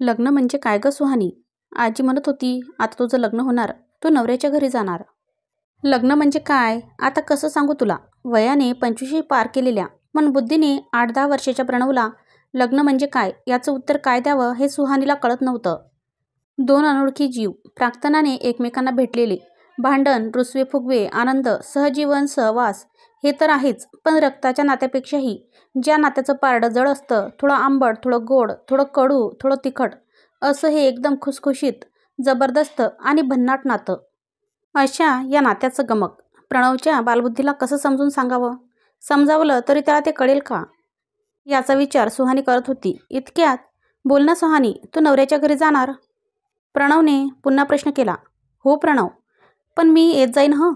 लग्न म्हणजे काय गं सुहानी? आजी म्हणत होती आता तुझं लग्न होणार, तू नवऱ्याच्या घरी जाणार. लग्न म्हणजे काय आता कसं सांगू तुला? वयाने 25 पार केलेल्या पण बुद्धीने 8-10 वर्षाच्या प्रणवला लग्न म्हणजे काय याचं उत्तर काय द्यावं हे सुहानीला कळत नव्हतं. दोन अनोळखी जीव प्राक्तनाने एकमेकांना भेटलेले, भांडण, रुसवे-फुगवे, आनंद, सहजीवन, सहवास हे तर आहेच, पण रक्ताच्या नात्यापेक्षाही ज्या नात्याचं पारडं जड असतं, थोडं आंबट, थोडं गोड, थोडं कडू, थोडं तिखट, असं हे एकदम खुसखुशीत, जबरदस्त आणि भन्नाट नातं. अशा या नात्याचं गमक प्रणवच्या बालबुद्धीला कसं समजून सांगावं? समजावलं तरी त्याला ते कळेल का? याचा विचार सुहानी करत होती. इतक्यात, बोल ना सुहानी, तू नवऱ्याच्या घरी जाणार? प्रणवने पुन्हा प्रश्न केला. हो प्रणव, पण मी येत जाईन हं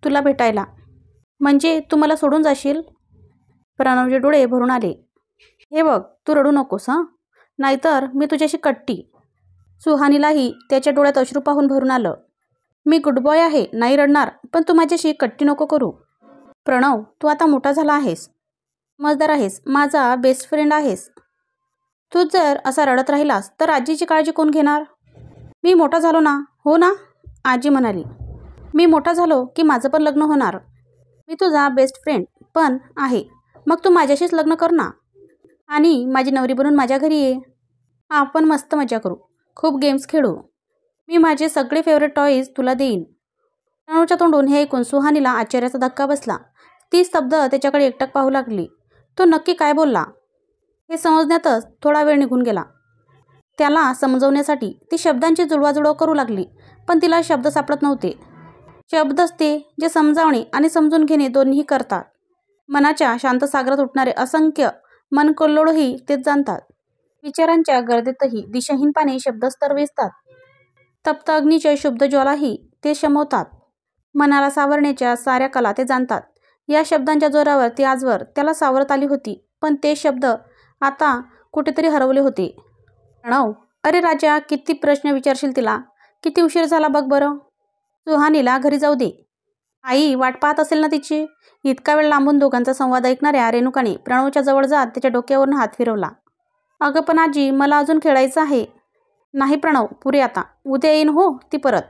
तुला भेटायला. म्हणजे तू मला सोडून जाशील? प्रणवचे डोळे भरून आले. हे बघ, तू रडू नकोस हं, नाहीतर मी तुझ्याशी कट्टी. सुहानीलाही त्याच्या डोळ्यात अश्रू पाहून भरून आलं. मी गुड बॉय आहे, नाही रडणार, पण तू माझ्याशी कट्टी नको करू. प्रणव, तू आता मोठा झाला आहेस, समजदार आहेस, माझा बेस्ट फ्रेंड आहेस. तू जर असा रडत राहिलास तर आजीची काळजी कोण घेणार? मी मोठा झालो ना. हो ना, आजी म्हणाली. मी मोठा झालो की माझं पण लग्न होणार. मी तुझा बेस्ट फ्रेंड पण आहे, मग तू माझ्याशीच लग्न कर ना आणि माझी नवरी बनून माझ्या घरी ये. आपण मस्त मजा करू, खूप गेम्स खेळू. मी माझे सगळे फेवरेट टॉईज तुला देईन. प्रणवच्या तोंडून हे ऐकून सुहानीला आश्चर्याचा धक्का बसला. ती स्तब्ध त्याच्याकडे एकटक पाहू लागली. तो नक्की काय बोलला हे समजण्यातच थोडा वेळ निघून गेला. त्याला समजवण्यासाठी ती शब्दांची जुळवाजुळव करू लागली, पण तिला शब्द सापडत नव्हते. शब्दच ते जे समजावणे आणि समजून घेणे दोन्हीही करतात. मनाच्या शांत सागरात उठणारे असंख्य मनकल्लोळही तेच जाणतात. विचारांच्या गर्दीतही दिशाहीन पाने शब्दस्तर वेचतात. तप्त अग्नीच्या शुद्ध ज्वालाही ते शमवतात. मनाला सावरण्याच्या साऱ्या कला ते जाणतात. या शब्दांच्या जोरावर ती आजवर त्याला सावरत आली होती, पण ते शब्द आता कुठेतरी हरवले होते. प्रणव, अरे राजा, किती प्रश्न विचारशील तिला? किती उशीर झाला बघ बरं. सुहानीला घरी जाऊ दे. आई वाट पाहत असेल ना तिची. इतका वेळ लांबून दोघांचा संवाद ऐकणाऱ्या रेणुकाने प्रणवच्या जवळ जात त्याच्या डोक्यावरून हात फिरवला. अगं पण आजी, मला अजून खेळायचं आहे. नाही प्रणव, पुरे आता, उद्या येईन हो ती परत.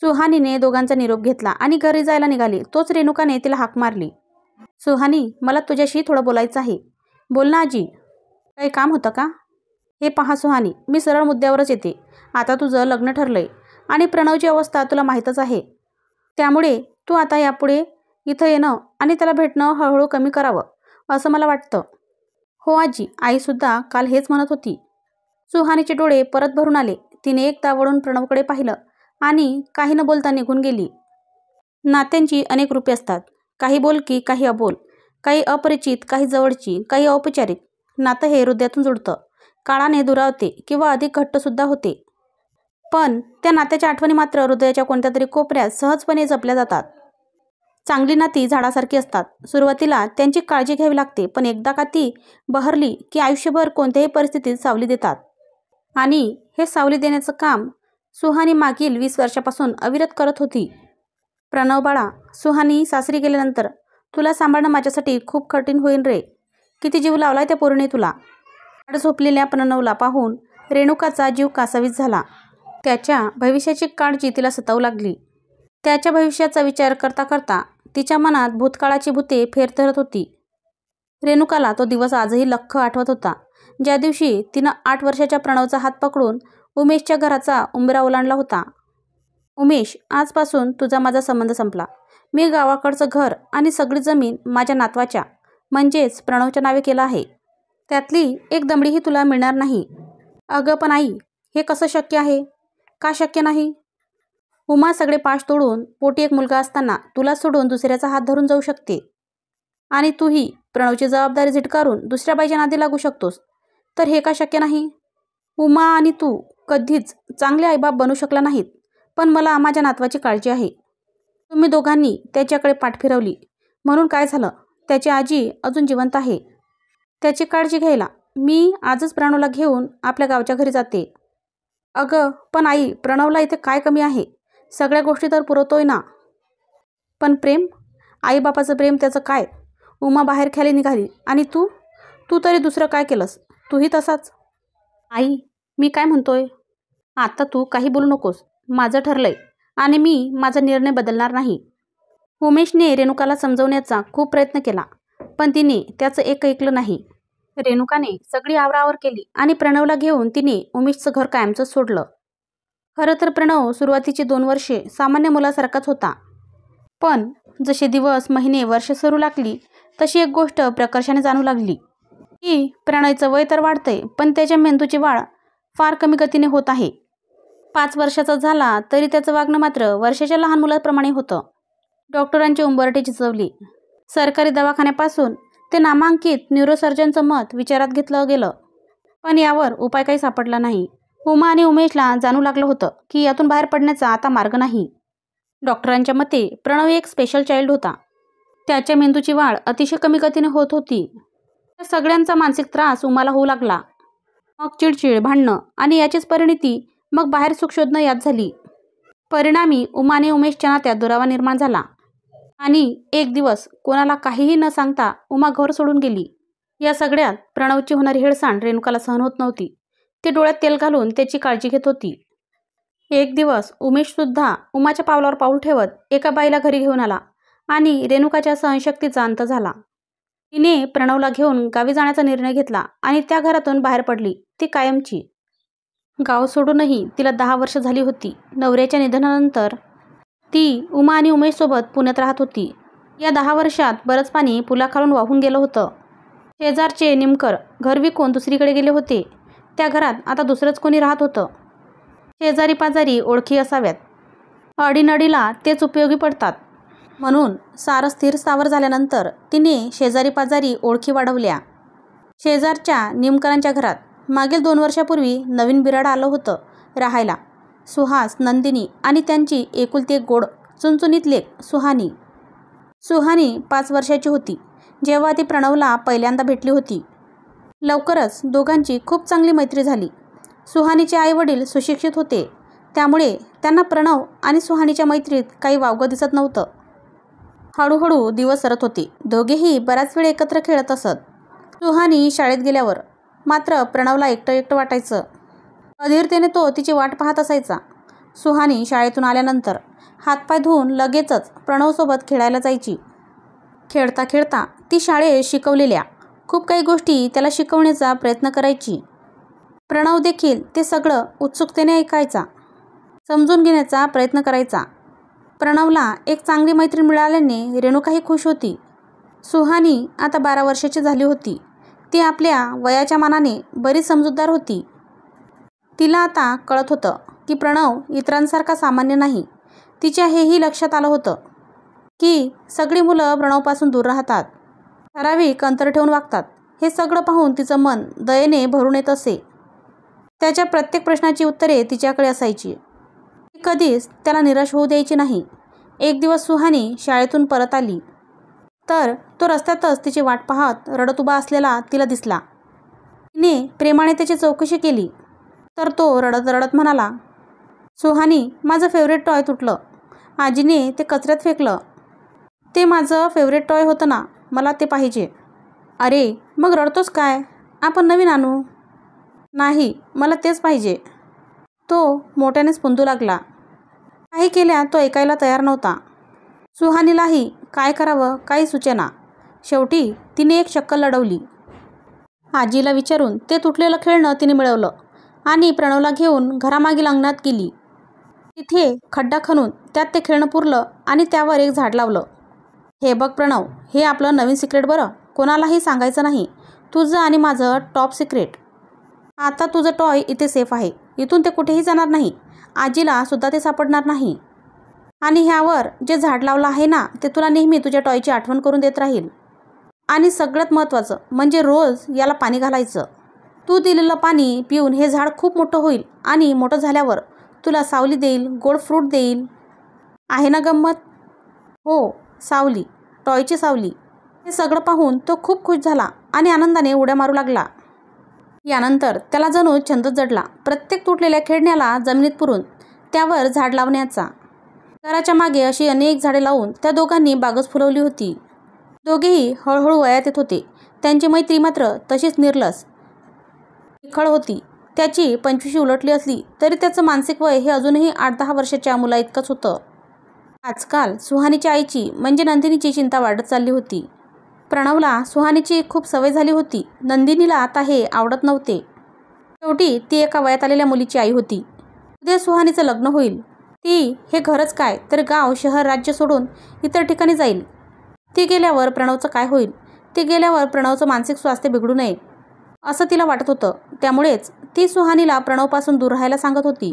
सुहानीने दोघांचा निरोप घेतला आणि घरी जायला निघाली. तोच रेणुकाने तिला हाक मारली. सुहानी, मला तुझ्याशी थोडं बोलायचं आहे. बोल ना आजी. काही काम होतं का? हे पहा सुहानी, मी सरळ मुद्द्यावरच येते. आता तुझं लग्न ठरलंय आणि प्रणवची अवस्था तुला माहीतच आहे. त्यामुळे तू आता यापुढे इथं येणं आणि त्याला भेटणं हळूहळू कमी करावं असं मला वाटतं. हो आजी, आईसुद्धा काल हेच म्हणत होती. सुहानीचे डोळे परत भरून आले. तिने एकदा वळून प्रणवकडे पाहिलं आणि काही न बोलता निघून गेली. नात्यांची अनेक रूपे असतात, काही बोलकी, काही अबोल, काही अपरिचित, काही जवळची, काही औपचारिक. नातं हे हृदयातून जुळतं, काळाने दुरावते किंवा अधिक घट्टसुद्धा होते, पण त्या नात्याच्या आठवणी मात्र हृदयाच्या कोणत्या तरी कोपऱ्यात सहजपणे जपल्या जातात. चांगली नाती झाडासारखी असतात. सुरुवातीला त्यांची काळजी घ्यावी लागते, पण एकदा का ती बहरली की आयुष्यभर कोणत्याही परिस्थितीत सावली देतात. आणि हे सावली देण्याचं काम सुहानी मागील 20 वर्षापासून अविरत करत होती. प्रणव बाळा, सुहानी सासरी गेल्यानंतर तुला सांभाळणं माझ्यासाठी खूप कठीण होईल रे. किती जीव लावलाय त्या पोरीने तुला. वाढ झोपलेल्या प्रणवला पाहून रेणुकाचा जीव कासावीस झाला. त्याच्या भविष्याची काळजी तिला सतावू लागली. त्याच्या भविष्याचा विचार करता करता तिच्या मनात भूतकाळाची भूते फेर धरत होती. रेणुकाला तो दिवस आजही लख्ख आठवत होता, ज्या दिवशी तिनं 8 वर्षाच्या प्रणवचा हात पकडून उमेशच्या घराचा उंबरा ओलांडला होता. उमेश, आजपासून तुझा माझा संबंध संपला. मी गावाकडचं घर आणि सगळी जमीन माझ्या नातवाच्या म्हणजेच प्रणवच्या नावे केलं आहे. त्यातली एक दमडीही तुला मिळणार नाही. अगं पण आई, हे कसं शक्य आहे? का शक्य नाही? उमा सगळे पाश तोडून पोटी एक मुलगा असताना तुला सोडून दुसऱ्याचा हात धरून जाऊ शकते आणि तूही प्रणवची जबाबदारी झिटकारून दुसऱ्या बाईच्या नादी लागू शकतोस, तर हे का शक्य नाही? उमा आणि तू कधीच चांगले आईबाप बनू शकला नाहीत, पण मला माझ्या नातवाची काळजी आहे. तुम्ही दोघांनी त्याच्याकडे पाठ फिरवली म्हणून काय झालं? त्याची आजी अजून जिवंत आहे. त्याची काळजी घ्यायला मी आजच प्रणवला घेऊन आपल्या गावच्या घरी जाते. अगं पण आई, प्रणवला इथे काय कमी आहे? सगळ्या गोष्टी तर पुरवतोय ना. पण प्रेम, आईबापाचं प्रेम त्याचं काय? उमा बाहेर खेळायला निघाली आणि तू तरी दुसरं काय केलंस? तूही तसाच. आई, मी काय म्हणतोय? आता तू काही बोलू नकोस. माझं ठरलंय आणि मी माझा निर्णय बदलणार नाही. उमेशने रेणुकाला समजवण्याचा खूप प्रयत्न केला, पण तिने त्याचं एक ऐकलं नाही. रेणुकाने सगळी आवराआवर केली आणि प्रणवला घेऊन तिने उमेशचं घर कायमचं सोडलं. खरं तर प्रणव सुरुवातीची 2 वर्षे सामान्य मुलासारखाच होता. पण जसे दिवस, महिने, वर्ष सरू लागली तशी एक गोष्ट प्रकर्षाने जाणू लागली की प्रणयचं वय तर वाढतंय, पण त्याच्या मेंदूची वाढ फार कमी गतीने होत आहे. 5 वर्षाचा झाला तरी त्याचं वागणं मात्र वर्षाच्या लहान मुलाप्रमाणे होतं. डॉक्टरांची उंबरठी झिजवली. सरकारी दवाखान्यापासून ते नामांकित न्यूरोसर्जनचं मत विचारात घेतलं गेलं, पण यावर उपाय काही सापडला नाही. उमा आणि उमेशला जाणू लागलं होतं की यातून बाहेर पडण्याचा आता मार्ग नाही. डॉक्टरांच्या मते प्रणव एक स्पेशल चाइल्ड होता. त्याच्या मेंदूची वाढ अतिशय कमी गतीने होत होती. या सगळ्यांचा मानसिक त्रास उमाला होऊ लागला. मग चिडचिड, भांडणं आणि याचीच परिणिती मग बाहेर सुख शोधणं यात झाली. परिणामी उमा आणि उमेशच्या नात्यात दुरावा निर्माण झाला आणि एक दिवस कोणाला काहीही न सांगता उमा घर सोडून गेली. या सगळ्यात प्रणवची होणारी हेळसांड रेणुकाला सहन होत नव्हती. ती डोळ्यात तेल घालून त्याची काळजी घेत होती. एक दिवस उमेशसुद्धा उमाच्या पावलावर पाऊल ठेवत एका बाईला घरी घेऊन आला आणि रेणुकाच्या सहनशक्तीचा अंत झाला. तिने प्रणवला घेऊन गावी जाण्याचा निर्णय घेतला आणि त्या घरातून बाहेर पडली, ती कायमची. गाव सोडूनही तिला 10 वर्ष झाली होती. नवऱ्याच्या निधनानंतर ती उमा आणि उमेशसोबत पुण्यात राहत होती. या 10 वर्षात बरंच पाणी पुलाखालून वाहून गेलं होतं. शेजारचे निमकर घर विकून दुसरीकडे गेले होते. त्या घरात आता दुसरंच कोणी राहत होतं. शेजारी पाजारी ओळखी असाव्यात, अडीनडीला तेच उपयोगी पडतात. म्हणून सारं स्थिर स्थावर झाल्यानंतर तिने शेजारी पाजारी ओळखी वाढवल्या. शेजारच्या निमकरांच्या घरात मागील 2 वर्षापूर्वी नवीन बिराड आलं होतं राहायला. सुहास, नंदिनी आणि त्यांची एकुलती एक गोड चुणचुणीत लेक सुहानी. सुहानी 5 वर्षाची होती जेव्हा ती प्रणवला पहिल्यांदा भेटली होती. लवकरच दोघांची खूप चांगली मैत्री झाली. सुहानीचे आईवडील सुशिक्षित होते, त्यामुळे त्यांना प्रणव आणि सुहानीच्या मैत्रीत काही वावगं दिसत नव्हतं. हळूहळू दिवस सरत होते. दोघेही बराच वेळ एकत्र खेळत असत. सुहानी शाळेत गेल्यावर मात्र प्रणवला एकटं एकटं वाटायचं. अधीरतेने तो तिची वाट पाहत असायचा. सुहानी शाळेतून आल्यानंतर हातपाय धुवून लगेचच प्रणवसोबत खेळायला जायची. खेळता खेळता ती शाळेत शिकवलेल्या खूप काही गोष्टी त्याला शिकवण्याचा प्रयत्न करायची. प्रणव देखील ते सगळं उत्सुकतेने ऐकायचा, समजून घेण्याचा प्रयत्न करायचा. प्रणवला एक चांगली मैत्रीण मिळाल्याने रेणुकाही खुश होती. सुहानी आता 12 वर्षाची झाली होती. ती आपल्या वयाच्या मानाने बरीच समजूतदार होती. तिला आता कळत होतं की प्रणव इतरांसारखा सामान्य नाही. तिच्या हेही लक्षात आलं होतं की सगळी मुलं प्रणवपासून दूर राहतात, ठराविक अंतर ठेवून वागतात. हे सगळं पाहून तिचं मन दयेने भरून येत असे. त्याच्या प्रत्येक प्रश्नाची उत्तरे तिच्याकडे असायची. ती कधीच त्याला निराश होऊ द्यायची नाही. एक दिवस सुहानी शाळेतून परत आली तर तो रस्त्यातच तिची वाट पाहत रडत उभा असलेला तिला दिसला. तिने प्रेमाने त्याची चौकशी केली तर तो रडत रडत म्हणाला, सुहानी, माझं फेवरेट टॉय तुटलं. आजीने ते कचऱ्यात फेकलं. ते माझं फेवरेट टॉय होतं ना, मला ते पाहिजे. अरे मग रडतोस काय? आपण नवीन आणू. नाही, मला तेच पाहिजे. तो मोठ्यानेच पुंजू लागला. काही केल्या तो ऐकायला तयार नव्हता. सुहानीलाही काय करावं काही सुचेना. शेवटी तिने एक शक्कल लढवली. आजीला विचारून ते तुटलेलं खेळणं तिने मिळवलं आणि प्रणवला घेऊन घरामागील अंगणात गेली. तिथे खड्डा खणून त्यात ते खेळणं पुरलं आणि त्यावर एक झाड लावलं. हे बघ प्रणव, हे आपलं नवीन सिक्रेट बरं. कोणालाही सांगायचं नाही. तुझं आणि माझं टॉप सिक्रेट. आता तुझं टॉय इथे सेफ आहे. इथून ते कुठेही जाणार नाही. आजीला सुद्धा ते सापडणार नाही. आणि ह्यावर जे झाड लावलं आहे ना, ते तुला नेहमी तुझ्या टॉयची आठवण करून देत राहील. आणि सगळ्यात महत्त्वाचं म्हणजे रोज याला पाणी घालायचं. तू दिलेलं पाणी पिऊन हे झाड खूप मोठं होईल आणि मोठं झाल्यावर तुला सावली देईल, गोड फ्रूट देईल. आहे ना गंमत? हो, सावली, टॉयची सावली. हे सगळं पाहून तो खूप खुश झाला आणि आनंदाने उड्या मारू लागला. यानंतर त्याला जणू छंदच जडला. प्रत्येक तुटलेल्या खेळण्याला जमिनीत पुरून त्यावर झाड लावण्याचा. घराच्या मागे अशी अनेक झाडे लावून त्या दोघांनी बागच फुलवली होती. दोघेही हळूहळू वयात येत होते. त्यांची मैत्री मात्र तशीच निरलस, निखळ होती. त्याची 25 उलटली असली तरी त्याचं मानसिक वय हे अजूनही 8-10 वर्षाच्या मुलाइतकंच होतं. आजकाल सुहानीच्या आईची म्हणजे नंदिनीची चिंता वाढत चालली होती. प्रणवला सुहानीची खूप सवय झाली होती. नंदिनीला आता हे आवडत नव्हते. शेवटी ती एका वयात आलेल्या मुलीची आई होती. उद्या सुहानीचं लग्न होईल. ती हे घरच काय तर गाव, शहर, राज्य सोडून इतर ठिकाणी जाईल. ती गेल्यावर प्रणवचं काय होईल? ती गेल्यावर प्रणवचं मानसिक स्वास्थ्य बिघडू नये असं तिला वाटत होतं. त्यामुळेच ती सुहानीला प्रणवपासून दूर राहायला सांगत होती.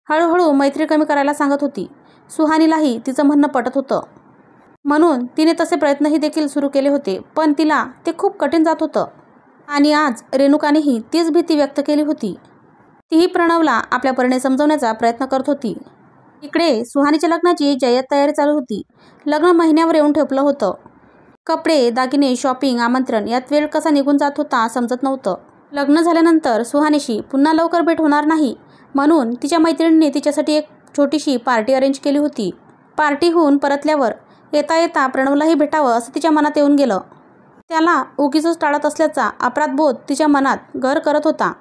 हळूहळू मैत्री कमी करायला सांगत होती. सुहानीलाही तिचं म्हणणं पटत होतं. म्हणून तिने तसे प्रयत्नही देखील सुरू केले होते. पण तिला ते खूप कठीण जात होतं. आणि आज रेणुकानेही तीच भीती व्यक्त केली होती. तीही प्रणवला आपल्या परीने समजवण्याचा प्रयत्न करत होती. इकडे सुहानीच्या लग्नाची जय्यत तयारी चालू होती. लग्न महिन्यावर येऊन ठेपलं होतं. कपडे, दागिने, शॉपिंग, आमंत्रण यात वेळ कसा निघून जात होता समजत नव्हतं. लग्न झाल्यानंतर सुहानीशी पुन्हा लवकर भेट होणार नाही म्हणून तिच्या मैत्रिणींनी तिच्यासाठी एक छोटीशी पार्टी अरेंज केली होती. पार्टीहून परतल्यावर येता येता प्रणवलाही भेटावं असं तिच्या मनात येऊन गेलं. त्याला उगीचच टाळत असल्याचा अपराधबोध तिच्या मनात घर करत होता.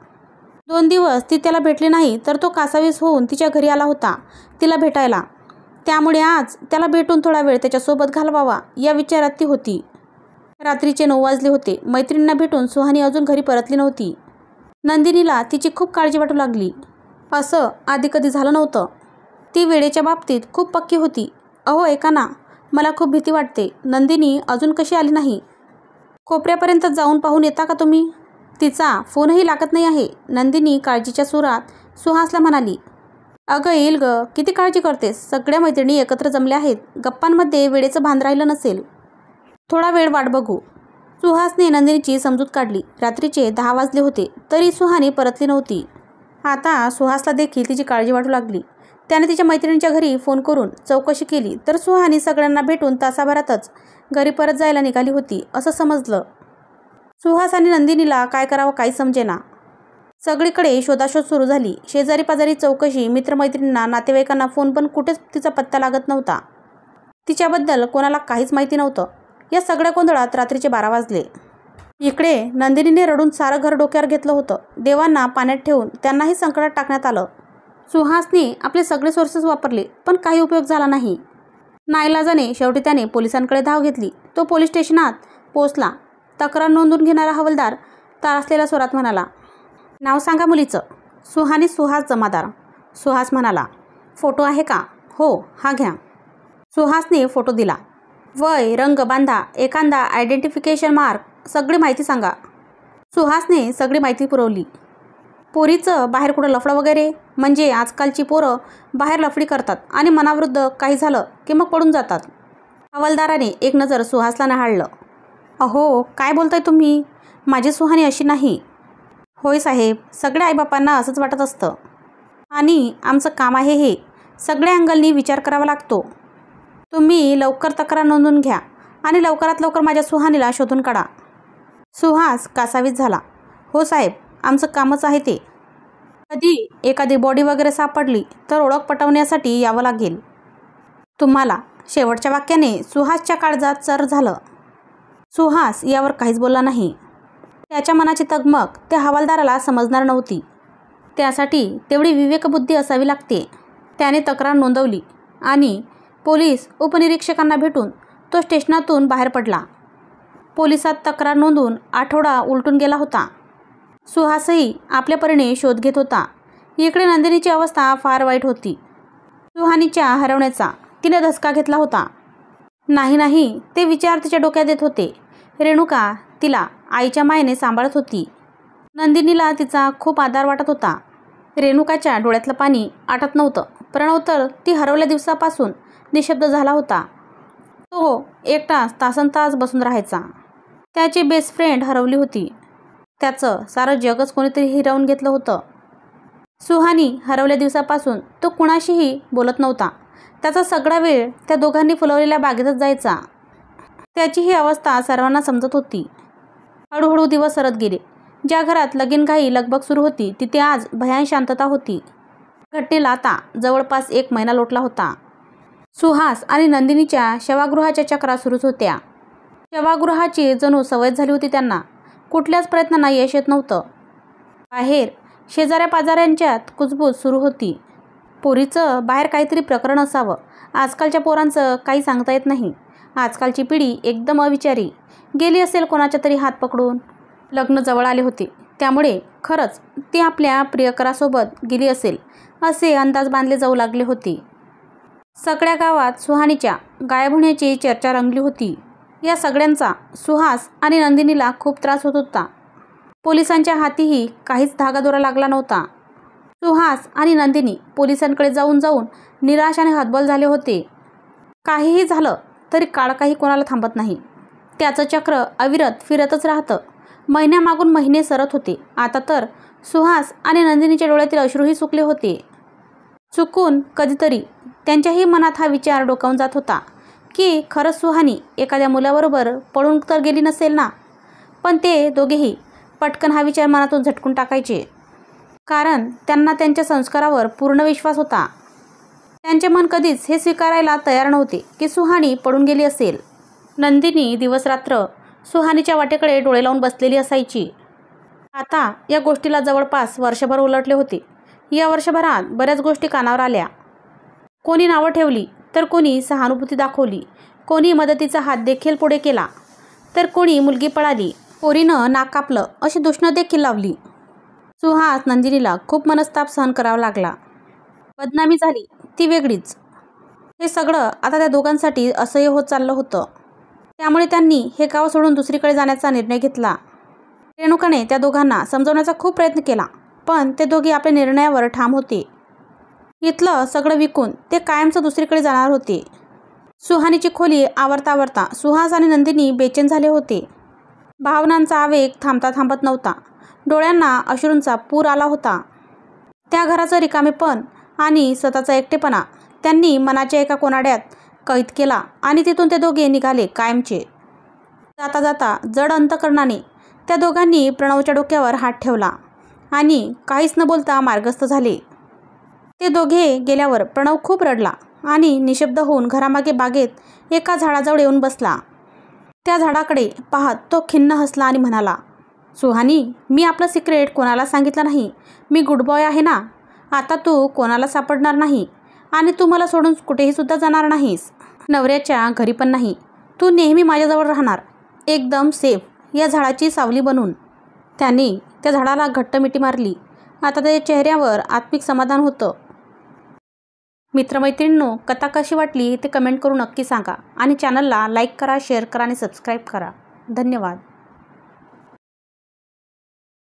2 दिवस ती त्याला भेटली नाही तर तो कासावीस होऊन तिच्या घरी आला होता तिला भेटायला. त्यामुळे आज त्याला भेटून थोडा वेळ त्याच्यासोबत घालवावा या विचारात ती होती. रात्रीचे 9 वाजले होते. मैत्रिणींना भेटून सुहानी अजून घरी परतली नव्हती. नंदिनीला तिची खूप काळजी वाटू लागली. असं आधी कधी झालं नव्हतं. ती वेळेच्या बाबतीत खूप पक्की होती. अहो ऐका ना, मला खूप भीती वाटते. नंदिनी अजून कशी आली नाही? कोपऱ्यापर्यंत जाऊन पाहून येता का तुम्ही? तिचा फोनही लागत नाही आहे. नंदिनी काळजीच्या सुरात सुहासला म्हणाली. अगं येईल ग, किती काळजी करतेस? सगळ्या मैत्रिणी एकत्र जमल्या आहेत. गप्पांमध्ये वेळेचं भान राहिलं नसेल. थोडा वेळ वाट बघू. सुहासने नंदिनीची समजूत काढली. रात्रीचे 10 वाजले होते तरी सुहानी परतली नव्हती. आता सुहासला देखील तिची काळजी वाटू लागली. त्याने तिच्या मैत्रिणीच्या घरी फोन करून चौकशी केली तर सुहानी सगळ्यांना भेटून तासाभरातच घरी परत जायला निघाली होती असं समजलं. सुहास आणि नंदिनीला काय करावं काही समजेना. सगळीकडे शोधाशोध सुरू झाली. शेजारी पाजारी चौकशी, मित्रमैत्रिणींना, नातेवाईकांना फोन पण कुठेच तिचा पत्ता लागत नव्हता. तिच्याबद्दल कोणाला काहीच माहिती नव्हतं. या सगळ्या गोंधळात रात्रीचे 12 वाजले. इकडे नंदिनीने रडून सारं घर डोक्यावर घेतलं होतं. देवांना पाण्यात ठेवून त्यांनाही संकटात टाकण्यात आलं. सुहासने आपले सगळे सोर्सेस वापरले पण काही उपयोग झाला नाही. नाईलाजाने शेवटी त्याने पोलिसांकडे धाव घेतली. तो पोलीस स्टेशनात पोहोचला. तक्रार नोंदवून घेणारा हवालदार तारासलेल्या स्वरात म्हणाला. नाव सांगा मुलीचं. सुहानी सुहास जमादार. सुहास म्हणाला. फोटो आहे का? हो, हा घ्या. सुहासने फोटो दिला. वय, रंग, बांधा, एखादा आयडेंटिफिकेशन मार्क, सगळी माहिती सांगा. सुहासने सगळी माहिती पुरवली. पोरीचं बाहेर कुठं लफडं वगैरे? म्हणजे आजकालची पोरं बाहेर लफडी करतात आणि मनाविरुद्ध काही झालं की मग पडून जातात. हवालदाराने एक नजर सुहासला न्याहाळलं. अहो काय बोलताय तुम्ही? माझी सुहानी अशी नाही. होय साहेब, सगळ्या आईबापांना असंच वाटत असतं आणि आमचं काम आहे हे. सगळ्या अँगलनी विचार करावा लागतो. तुम्ही लवकर तक्रार नोंदवून घ्या आणि लवकरात लवकर माझ्या सुहानीला शोधून काढा. सुहास कासावीस झाला. हो साहेब, आमचं कामच आहे ते. कधी एखादी बॉडी वगैरे सापडली तर ओळख पटवण्यासाठी यावं लागेल तुम्हाला. शेवटच्या वाक्याने सुहासच्या काळजात चर झालं. सुहास यावर काहीच बोलला नाही. त्याच्या मनाची तगमग त्या हवालदाराला समजणार नव्हती. त्यासाठी तेवढी विवेकबुद्धी असावी लागते. त्याने तक्रार नोंदवली आणि पोलीस उपनिरीक्षकांना भेटून तो स्टेशनातून बाहेर पडला. पोलिसात तक्रार नोंदवून आठवडा उलटून गेला होता. सुहासही आपल्या परीने शोध घेत होता. इकडे नंदिनीची अवस्था फार वाईट होती. सुहानीच्या हरवण्याचा तिने धसका घेतला होता. नाही ते विचार तिच्या डोक्यात येत होते. रेणुका तिला आईच्या मायेने सांभाळत होती. नंदिनीला तिचा खूप आधार वाटत होता. रेणुकाच्या डोळ्यातलं पाणी आटत नव्हतं. प्रणव तर ती हरवल्या दिवसापासून निशब्द झाला होता. तो एकटाच तासनतास बसून राहायचा. त्याची बेस्ट फ्रेंड हरवली होती. त्याचं सारं जगच कोणीतरी हिरावून घेतलं होतं. सुहानी हरवल्या दिवसापासून तो कुणाशीही बोलत नव्हता. त्याचा सगळा वेळ त्या दोघांनी फुलवलेल्या बागेतच जायचा. त्याची ही अवस्था सर्वांना समजत होती. हळूहळू दिवस सरत गेले. ज्या घरात लगीनघाई लगबग सुरू होती तिथे आज भयान शांतता होती. घटनेला आता जवळपास 1 महिना लोटला होता. सुहास आणि नंदिनीच्या शवागृहाच्या चक्रा सुरूच होत्या. शवागृहाची जणू सवय झाली होती त्यांना. कुठल्याच प्रयत्नांना यश येत नव्हतं. बाहेर शेजाऱ्या पाजाऱ्यांच्यात कुजबूज सुरू होती. पोरीचं बाहेर काहीतरी प्रकरण असावं. आजकालच्या पोरांचं काही सांगता येत नाही. आजकालची पिढी एकदम अविचारी. गेली असेल कोणाच्या तरी हात पकडून. लग्न जवळ आले होते, त्यामुळे खरंच ती आपल्या प्रियकरासोबत गेली असेल असे अंदाज बांधले जाऊ लागले होते. सगळ्या गावात सुहानीच्या गायब होण्याची चर्चा रंगली होती. या सगळ्यांचा सुहास आणि नंदिनीला खूप त्रास होत होता. पोलिसांच्या हातीही काहीच धागादोरा लागला नव्हता. सुहास आणि नंदिनी पोलिसांकडे जाऊन जाऊन निराशाने हतबल झाले होते. काहीही झालं तरी काळ काही कोणाला थांबत नाही. त्याचं चक्र अविरत फिरतच राहतं. महिन्यामागून महिने सरत होते. आता तर सुहास आणि नंदिनीच्या डोळ्यातील अश्रूही सुकले होते. चुकून कधीतरी त्यांच्याही मनात हा विचार डोकावून जात होता की खरंच सुहानी एखाद्या मुलाबरोबर पळून तर गेली नसेल ना. पण ते दोघेही पटकन हा विचार मनातून झटकून टाकायचे, कारण त्यांना त्यांच्या संस्कारावर पूर्ण विश्वास होता. त्यांचे मन कधीच हे स्वीकारायला तयार नव्हते की सुहानी पळून गेली असेल. नंदिनी दिवसरात्र सुहानीच्या वाटेकडे डोळे लावून बसलेली असायची. आता या गोष्टीला जवळपास वर्षभर उलटले होते. या वर्षभरात बऱ्याच गोष्टी कानावर आल्या. कोणी नावं ठेवली तर कोणी सहानुभूती दाखवली. कोणी मदतीचा हात देखील पुढे केला तर कोणी मुलगी पळाली, पोरीनं नाक कापलं अशी दूषणं देखील लावली. सुहास नंदिनीला खूप मनस्ताप सहन करावा लागला. बदनामी झाली ती वेगळीच. हे सगळं आता त्या दोघांसाठी असह्य होत चाललं होतं. त्यामुळे त्यांनी हे गाव सोडून दुसरीकडे जाण्याचा निर्णय घेतला. रेणुकाने त्या दोघांना समजवण्याचा खूप प्रयत्न केला, पण ते दोघे आपल्या निर्णयावर ठाम होते. इथलं सगळं विकून ते कायमचं दुसरीकडे जाणार होते. सुहानीची खोली आवरता आवरता सुहास आणि नंदिनी बेचैन झाले होते. भावनांचा आवेग थांबता थांबत नव्हता. डोळ्यांना अश्रूंचा पूर आला होता. त्या घराचं रिकामेपण आणि स्वतःचा एकटेपणा त्यांनी मनाच्या एका कोनाड्यात कैद केला आणि तिथून ते दोघे निघाले कायमचे. जाता जाता जड अंतकरणाने त्या दोघांनी प्रणवच्या डोक्यावर हात ठेवला आणि काहीच न बोलता मार्गस्थ झाले. ते दोघे गेल्यावर प्रणव खूप रडला आणि निशब्द होऊन घरामागे बागेत एका झाडाजवळ येऊन बसला. त्या झाडाकडे पाहत तो खिन्न हसला आणि म्हणाला, सुहानी, मी आपलं सिक्रेट कोणाला सांगितलं नाही. मी गुड बॉय आहे ना. आता तू कोणाला सापडणार नाही आणि तू मला सोडून कुठेही सुद्धा जाणार नाहीस. नवऱ्याच्या घरी पण नाही. तू नेहमी माझ्याजवळ राहणार, एकदम सेफ, या झाडाची सावली बनून. त्याने त्या झाडाला घट्ट मिठी मारली. आता त्याच्या चेहऱ्यावर आत्मिक समाधान होतं. मित्रमैत्रिणींनो, कथा कशी वाटली ते कमेंट करून नक्की सांगा आणि चॅनलला लाईक करा, शेअर करा आणि सबस्क्राईब करा. धन्यवाद.